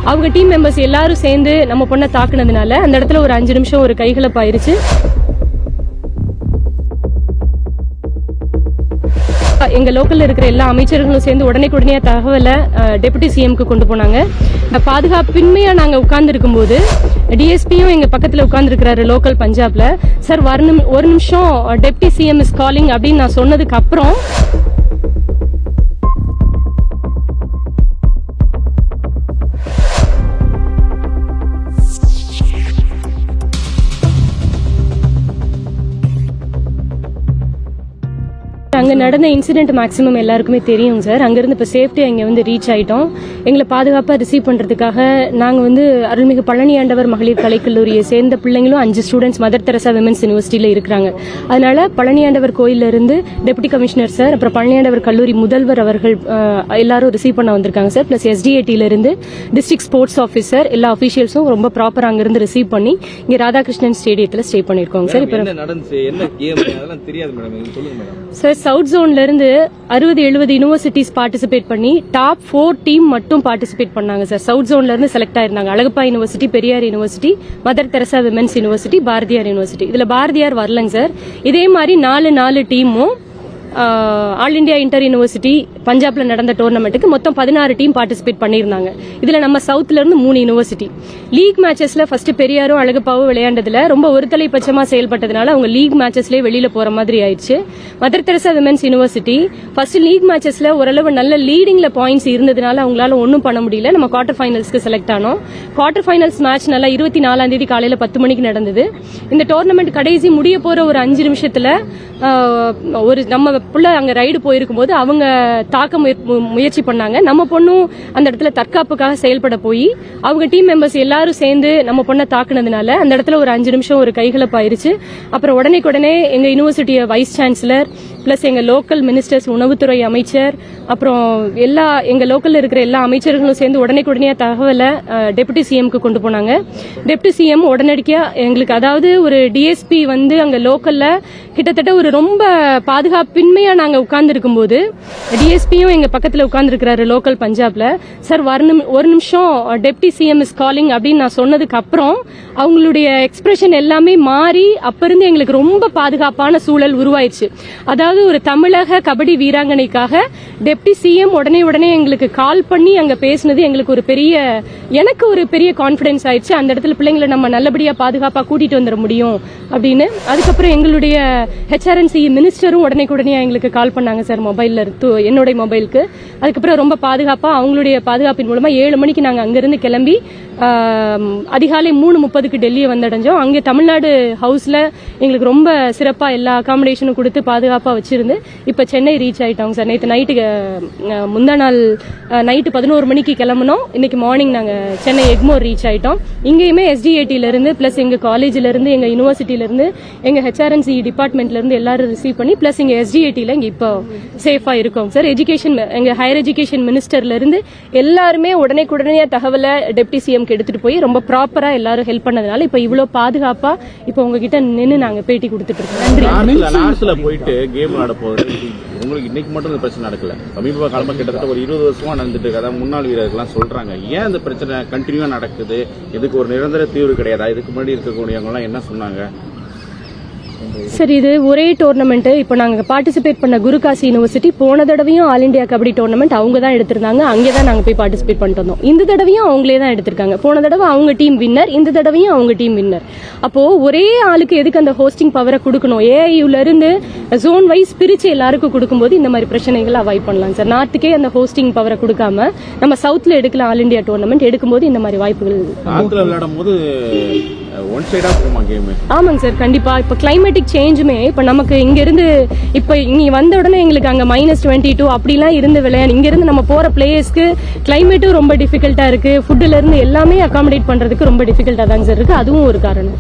அவங்க team members எல்லாரும் சேர்ந்து நம்ம பொண்ணை தாக்குனதுனால அந்த இடத்துல ஒரு 5 நிமிஷம் ஒரு கைகலப்பாயிருச்சு. எங்க லோக்கல்ல இருக்கிற எல்லா அமைச்சர்களும் சேர்ந்து உடனே தகவலை டெபுட்டி சிஎம்க்கு கொண்டு போனாங்க. பாதுகாப்பின்மையா நாங்க உட்கார்ந்து இருக்கும்போது டிஎஸ்பியும் எங்க பக்கத்துல உட்கார்ந்து இருக்கிறாரு லோக்கல் பஞ்சாப்ல. சார் ஒரு நிமிஷம் டெபுட்டி சிஎம் இஸ் காலிங் அப்படின்னு நான் சொன்னதுக்கு அப்புறம் அங்கே நடந்த இன்சிடென்ட் மேக்ஸிமம் எல்லாருக்குமே தெரியும் சார். அங்கேருந்து இப்போ சேஃப்டியாக இங்கே வந்து ரீச் ஆகிட்டோம். எங்களை பாதுகாப்பாக ரிசீவ் பண்ணுறதுக்காக நாங்கள் அருள்மிகு பழனி ஆண்டவர் மகளிர் கலைக்கல்லூரியை சேர்ந்த பிள்ளைங்களும் 5 ஸ்டூடெண்ட்ஸ் மதர் தெரசா விமென்ஸ் யூனிவர்சிட்டியில் இருக்கிறாங்க. அதனால பழனி ஆண்டவர் கோயிலிருந்து டெப்டி கமிஷனர் சார், அப்புறம் பழனி ஆண்டவர் கல்லூரி முதல்வர் அவர்கள் எல்லாரும் ரிசீவ் பண்ண வந்திருக்காங்க சார். ப்ளஸ் SDAT-லேருந்து டிஸ்ட்ரிக்ட் ஸ்போர்ட்ஸ் ஆஃபீஸர் எல்லா அஃபீஷியல்ஸும் ரொம்ப ப்ராப்பராக அங்கேருந்து ரிசீவ் பண்ணி இங்கே ராதாகிருஷ்ணன் ஸ்டேடியத்தில் ஸ்டே பண்ணியிருக்கோங்க சார். இப்போ சார் சவுத் ஜோன்ல இருந்து 60-70 யூனிவர்சிட்டிஸ் பார்ட்டிசிபேட் பண்ணி டாப் 4 டீம் மட்டும் பார்ட்டிசிபேட் பண்ணாங்க சார். சவுத் ஜோன்ல இருந்து செலக்ட் ஆயிருந்தாங்க. Alagappa university, Periyar university, Mother Teresa women's university, Bharathiar university. இதுல பாரதியார் வரலங்க சார். இதே மாதிரி 4 டீமும் ஆல் இண்டியா இன்டர் யூனிவர்சிட்டி பஞ்சாப்ல நடந்த டோர்னமெண்ட்டுக்கு மொத்தம் 16 டீம் பார்ட்டிசிபேட் பண்ணியிருந்தாங்க. இதுல நம்ம சவுத்ல இருந்து 3 யூனிவர்சிட்டி. லீக் மேட்சஸ்ல ஃபர்ஸ்ட் பெரியாரும் அழகப்பாவும் விளையாண்டதுல ரொம்ப ஒருதலை பட்சமா செயல்பட்டதுனால அவங்க லீக் மேட்சஸ்லயே வெளியில போற மாதிரி ஆயிடுச்சு. Mother Teresa women's university first league மேட்சஸ்ல ஓரளவு நல்ல லீடிங்ல பாயிண்ட்ஸ் இருந்ததுனால அவங்களால ஒன்றும் பண்ண முடியல. நம்ம குவார்டர் ஃபைனல்ஸ்க்கு செலக்ட் ஆனோம். குவார்டர் ஃபைனல்ஸ் மேட்ச் நல்லா 24ஆம் தேதி காலையில 10 மணிக்கு நடந்தது. இந்த டோர்னமெண்ட் கடைசி முடிய போற ஒரு 5 நிமிஷத்துல ஒரு நம்ம புள்ள அங்க ரைடு போயிருக்கும் போது அவங்க தாக்க முயற்சி பண்ணாங்க. நம்ம பொண்ணும் அந்த இடத்துல தற்காப்புக்காக செயல்பட போய் அவங்க டீம் மெம்பர்ஸ் எல்லாரும் சேர்ந்து நம்ம பொண்ணை தாக்குனதுனால அந்த இடத்துல ஒரு 5 நிமிஷம் ஒரு கைகலப்பாயிருச்சு. அப்புறம் உடனே எங்க யூனிவர்சிட்டிய வைஸ் சான்சலர் பிளஸ் எங்க லோக்கல் மினிஸ்டர்ஸ், உணவுத்துறை அமைச்சர், அப்புறம் எங்க லோக்கல்ல இருக்கிற எல்லா அமைச்சர்களும் சேர்ந்து உடனே தகவலை டெபுட்டி சிஎம்க்கு கொண்டு போனாங்க. டெபுட்டி சிஎம் உடனடியா எங்களுக்கு, அதாவது ஒரு டிஎஸ்பி அங்க லோக்கல்ல கிட்டத்தட்ட ஒரு ரொம்ப பாதுகாப்பின்மையா நாங்க உட்கார்ந்து இருக்கும்போது டிஎஸ்பியும் எங்க பக்கத்துல உட்கார்ந்து இருக்கிறாரு லோக்கல் பஞ்சாப்ல. சார் ஒரு நிமிஷம் டெப்டி சிஎம் இஸ் காலிங் அப்படின்னு நான் சொன்னதுக்கு அப்புறம் அவங்களுடைய எக்ஸ்பிரஷன் எல்லாமே மாறி அப்ப இருந்து எங்களுக்கு ரொம்ப பாதுகாப்பான சூழல் உருவாயிருச்சு. அதாவது ஒரு தமிழக கபடி வீராங்கனைக்காக டெப்டி சிஎம் உடனே எங்களுக்கு கால் பண்ணி அங்க பேசினது எங்களுக்கு எனக்கு ஒரு பெரிய கான்பிடன்ஸ் ஆயிடுச்சு. அந்த இடத்துல பிள்ளைங்களை நம்ம நல்லபடியா பாதுகாப்பா கூட்டிட்டு வந்துட முடியும் அப்படின்னு. அதுக்கப்புறம் எங்களுடைய HRNC மினிஸ்டரும் உடனே எங்களுக்கு கால் பண்ணாங்க சார், மொபைல்ல என்னுடைய மொபைலுக்கு. அதுக்கப்புறம் ரொம்ப பாதுகாப்பா அவங்களுடைய பாதுகாப்பின் மூலமா 7 மணிக்கு நாங்க அங்கிருந்து கிளம்பி அதிகாலை 3:30க்கு டெல்லியை வந்தடைஞ்சோம். அங்கே தமிழ்நாடு ஹவுஸ்ல எங்களுக்கு ரொம்ப சிறப்பா எல்லா அகாமடேஷனும் கொடுத்து பாதுகாப்பா வச்சிருந்து இப்ப சென்னை ரீச் ஆயிட்டோம் சார். நேற்று நைட்டு முந்தா நாள் நைட்டு 11 மணிக்கு கிளம்பணும். இன்னைக்கு மார்னிங் நாங்க சென்னை எக்மோர் ரீச் ஆயிட்டோம். இங்கேயுமே SDAT-ல இருந்து பிளஸ் எங்க காலேஜ்ல இருந்து எங்க யூனிவர்சிட்டியில இருந்து எங்க HRNC டிபார்ட்மெண்ட்ல இருந்து எல்லாரும் ரிசீவ் பண்ணி பிளஸ் இங்க SDAT-ல இங்க இப்போ சேஃபா இருக்கோம் சார். எங்க ஹையர் எஜுகேஷன் மினிஸ்டர்ல இருந்து எல்லாருமே உடனே தகவலை டெப்டி சிஎம் எடுத்துட்டு போய் ரொம்ப ப்ராப்பரா எல்லாரும் ஹெல்ப் பண்ணதுனால இப்ப இவ்வளவு பாதுகாப்பா இப்ப உங்ககிட்ட நின்று நாங்க பேட்டி கொடுத்துட்டு இருக்கோம். நன்றி. போயிட்டு கேம் விளையாட போகுது. உங்களுக்கு இன்னைக்கு மட்டும் இந்த பிரச்சனை நடக்கல, சமீப காலமா கிட்டத்தட்ட ஒரு 20 வருஷமா நடந்துட்டு இருக்கு. அதாவது முன்னாள் வீரர்கள்லாம் சொல்றாங்க, ஏன் இந்த பிரச்சனை கண்டினியூவா நடக்குது, இதுக்கு ஒரு நிரந்தர தீர்வு கிடையாதா? இதுக்கு முன்னாடி இருக்கக்கூடியவங்க எல்லாம் என்ன சொன்னாங்க? சரி, இது ஒரே டோர்னமெண்ட். இப்போ நாங்க பார்ட்டிசிபேட் பண்ண குருகாசி யூனிவர்சிட்டி போன தடவையும் ஆல் இண்டியா கபடி டோர்னமெண்ட் அவங்க தான் எடுத்திருந்தாங்க. அங்கே தான் நாங்க போய் பார்ட்டிசிபேட் பண்ணிட்டு வந்தோம். இந்த தடவையும் அவங்களே தான் எடுத்திருக்காங்க. போன தடவை அவங்க டீம் வின்னர், இந்த தடவையும் அவங்க டீம் வின்னர். அப்போ ஒரே ஆளுக்கு எதுக்கு அந்த ஹோஸ்டிங் பவரை கொடுக்கணும்? AIUல இருந்து ஜோன் வைஸ் பிரிச்சு எல்லாருக்கும் கொடுக்கும்போது இந்த மாதிரி பிரச்சனைகளை அவாய்ட் பண்ணலாம் சார். நார்த்துக்கே அந்த ஹோஸ்டிங் பவரை கொடுக்காம நம்ம சவுத்ல எடுக்கலாம். ஆல் இண்டியா டோர்னமெண்ட் எடுக்கும்போது இந்த மாதிரி வாய்ப்புகள் விளையாடும் போது ஒன் சைடா போமா கேம். ஆமாங்க சார், கண்டிப்பா. இப்ப கிளைமேட்டிக் சேஞ்சுமே இப்ப நமக்கு இங்க இருந்து இப்ப நீ வந்த உடனே எங்களுக்கு அங்க -22 அப்படிலாம் இருந்து விளையாடு. இங்க இருந்து நம்ம போற பிளேயர்ஸ்க்கு கிளைமேட்டும் ரொம்ப டிஃபிகல்ட்டா இருக்கு. ஃபுட்ல இருந்து எல்லாமே அகாமடேட் பண்றதுக்கு ரொம்ப டிஃபிகல்ட்டா தாங்க சார் இருக்கு. அதுவும் ஒரு காரணம்.